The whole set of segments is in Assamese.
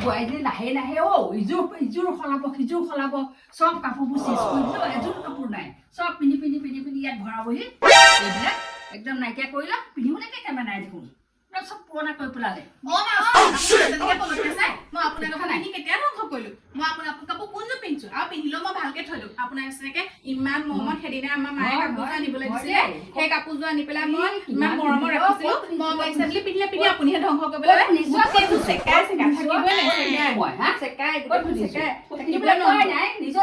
বোৱাৰীজনী লাহে লাহে ইযোৰ সলাব সিযোৰ সলাব চব কাপোৰবোৰ চেঞ্জ কৰি দিলো এযোৰ কাপোৰ নাই চব পিন্ধি ইয়াত ভৰাবহি এইবিলাক একদম নাইকিয়া কৰিলা পিন্ধিবলৈ কেতিয়াবা নাই দেখোন চব পুৰণা কৰি পেলালে মই আপোনাৰ কথা নাই কেতিয়া ধ্বংস কৰিলো মই আপোনাৰ কাপোৰ কোনযোৰ পিন্ধিছো আৰু পিন্ধিলেও মই ভালকে থলো আপোনাৰ নিচিনাকে ইমান মৰমত সেইদিনা আমাৰ মায়ে কাপোৰযোৰ আনিবলৈ দিছিলে সেই কাপোৰযোৰ আনি পেলাই মই ইমান মৰমত ৰাখিছিলো মৰম লাগিছে বুলি পিন্ধিলে পিন্ধি আপুনিহে ধ্বংস কৰিবলৈ নিজৰ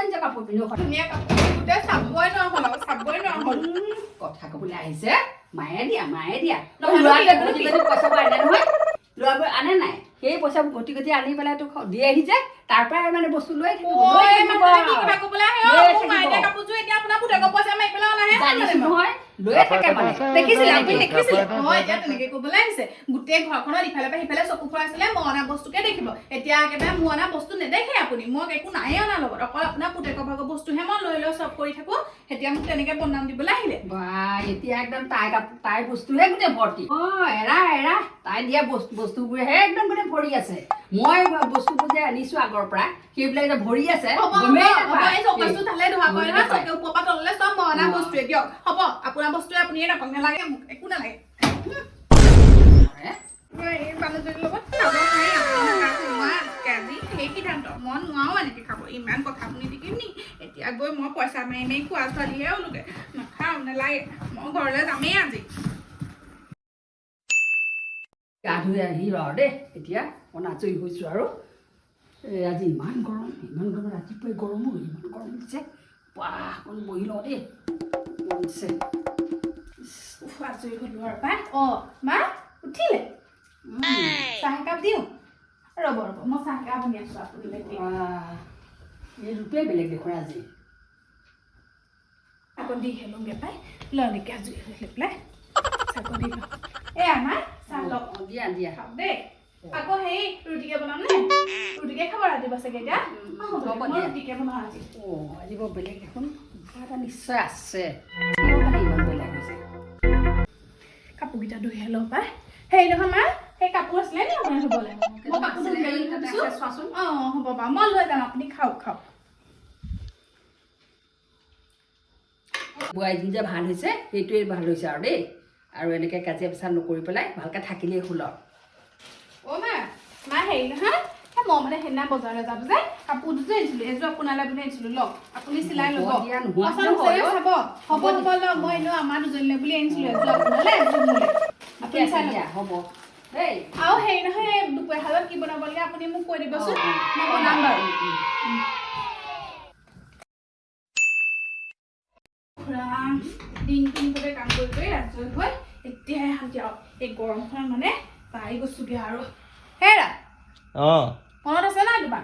নিজৰ কাপোৰ পিন্ধো ধুনীয়া কাপোৰ গোটেই চাবই নোৱাৰো কথা কবলৈ আহিছে মায়ে দিয়া পইচা আনে নহয় ল'ৰাবোৰ আনে নাই সেই পইচাবোৰ গতি আনি পেলাই তোক দি আহি যায় তাৰ পৰাই মানে বস্তু লৈ লৈয়ে থাকে মানে দেখিছিলে মই এতিয়া তেনেকে কবলৈ আহিছে গোটেই ঘৰখনত ইফালে পৰা সিফালে চকু ফুৰাইছিলে মই অনা বস্তুকে দেখিব এতিয়া একেবাৰে মোৰ অনা বস্তু নেদেখে আপুনি মোক একো নাই অনা লগত অকল আপোনাৰ পুতেকৰ ভাগৰ বস্তুহে মই লৈ চব কৰি থাকো এতিয়া মোক তেনেকে বদনাম দিবলৈ আহিলে বা এতিয়া একদম তাই বস্তুহে গোটেই ভৰ্তি এৰা তাই দিয়া বস্তুবোৰহে একদম গোটেই ভৰি আছে মই বস্তুবোৰ যে আনিছো আগৰ পৰা সেইবিলাক এতিয়া ভৰি আছে হ'ব আপোনাৰ বস্তুৱে আপুনিয়ে নাপাওক নালাগে মোক একো নালাগে মানুহজনীৰ লগত সেই সিদ্ধান্ত মই নোৱাৰো এনেকে খাব ইমান কথা আপুনি দেখিম নি এতিয়া গৈ মই পইচা মাৰি খোৱা ছোৱালীহে ওলোকে নাখাওঁ নালাগে মই ঘৰলৈ যামেই আজি গা ধুই আহি ৰ দেই এতিয়া মই আজৰি হৈছো আৰু আজি ইমান গৰম ৰাতিপুৱাই গৰমো ইমান গৰম দিছে বাহ অকণ বহি লওঁ দেই দিছে আজৰি হলো আৰু পাই মা উঠিলে চাহ একাপ দিওঁ ৰ'ব মই চাহ একাপ বনাই আছো আপুনি এই ৰূপে বেলেগ দেখোন আজি আকৌ দি হেলোগে পাই ললিকে আজৰি হৈ পেলাই চাকো দি লওঁ আমাৰ চাহ লওক দিয়া খাওক দেই আকৌ সেই ৰুটিকে বনাম নে ৰুটিকে খাব ৰাতিপুৱা চাগে এতিয়া ৰুটিকে বনাওঁ আজি আজি বৰ বেলেগ দেখোন কিবা এটা নিশ্চয় আছে ইমান বেলেগ হৈছে কাপোৰকেইটা ধুই লওঁ পাই হেৰি নহয় মা সেই কাপোৰ আছিলে নি আপোনাৰ ধুবলৈ মই কাপোৰ চোৱাচোন হ'ব বাৰু মই লৈ যাম আপুনি খাওক বোৱাৰীজনী যে ভাল হৈছে সেইটোৱে ভাল হৈছে আৰু দেই আৰু এনেকৈ কাজিয়া পেচাল নকৰি পেলাই ভালকৈ থাকিলেই হ'ল আৰু মা হেৰি নহয় মই মানে সেইদিনা বজাৰলৈ যাম যে কাপোৰ দুযোৰ আনিছিলো এযোৰ আপোনালৈ বুলি আনিছিলো লওক আপুনি চিলাই ল'ব চাব হ'ব লওক মই এনেও আমাৰ দুজনীলৈ বুলি আনিছিলো এযোৰ আপোনালৈ এযোৰ মোলৈ আপুনি চাই ল'ব হ'ব আৰু হেৰি নহয় দুপৰীয়া সাজত কি বনাব লাগে আপুনি মোক কৈ দিবচোন মই বনাম বাৰু দিনটো কাম কৰি আজৰি হৈ এতিয়াহে শান্তি আৰু এই গৰমখনত মানে পাই গৈছোগে আৰু হেৰা মনত আছে নাই তোমাৰ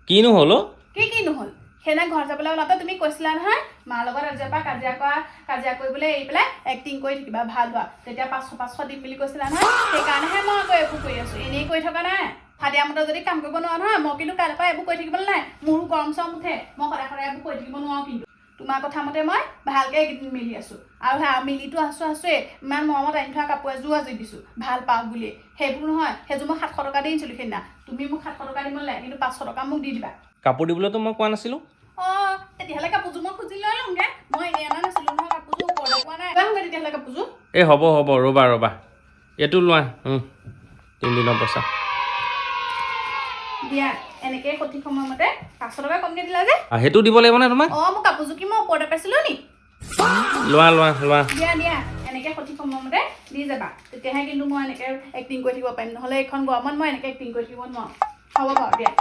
কিনো হ'ল কি নহ'ল সেইদিনা ঘৰ যাবলৈ ওলাওঁতে তুমি কৈছিলা নহয় মাৰ লগত আজিৰ পৰা কাজিয়া কৰিবলৈ এৰি পেলাই এক্টিং কৰি থাকিবা ভাল হোৱা তেতিয়া 500 দিম বুলি কৈছিলা নহয় সেইকাৰণেহে মই আকৌ এইবোৰ কৰি আছো এনেই কৰি থকা নাই হাতিয়া মতে যদি কাম কৰিব নোৱাৰা নহয় মই কিন্তু কাইলৈৰ পৰা এইবোৰ কৰি থাকিবলৈ নাই মোৰো গৰম চৰম উঠে মই সদায় এইবোৰ কৰি থাকিব নোৱাৰো কিন্তু তোমাৰ কথা মতে মই ভালকে এইকেইদিন মিলি আছো আৰু মিলিতো আছোৱে ইমান মৰমত আনি থোৱা কাপোৰ এযোৰ আজি দিছো ভাল পাওক বুলি সেইবোৰ নহয় সেইযোৰ মই 700 টকা দি আনিছিলো সেইদিনা তুমি মোক 700 টকা দিব নালাগে কিন্তু 500 টকা মোক দি দিবা কাপোৰ দিবলৈতো মই কোৱা নাছিলো তেতিয়াহ'লে কাপোৰযোৰ মই খুজি লৈ লওঁগে মই এনেই অনা নাছিলো নহয় কাপোৰযোৰ ওপৰলৈ পোৱা নাই লওঁগে তেতিয়াহ'লে কাপোৰযোৰ হ'ব ৰ'বা এইটো লোৱা 3 দিনৰ পইচা দিয়া এনেকৈ সঠিক সময়মতে 500 টকা কমকৈ দিলা যে সেইটো দিব লাগিব নে তোমাক মোৰ কাপোৰযোৰ কি মই ওপৰতে পাইছিলো নি লোৱা দিয়া এনেকৈ সঠিক সময়মতে দি যাবা তেতিয়াহে কিন্তু মই এনেকৈ এক্টিং কৰি থাকিব পাৰিম নহ'লে এইখন গৰমত মই এনেকৈ এক্টিং কৰি থাকিব নোৱাৰো হ'ব বাৰু দিয়া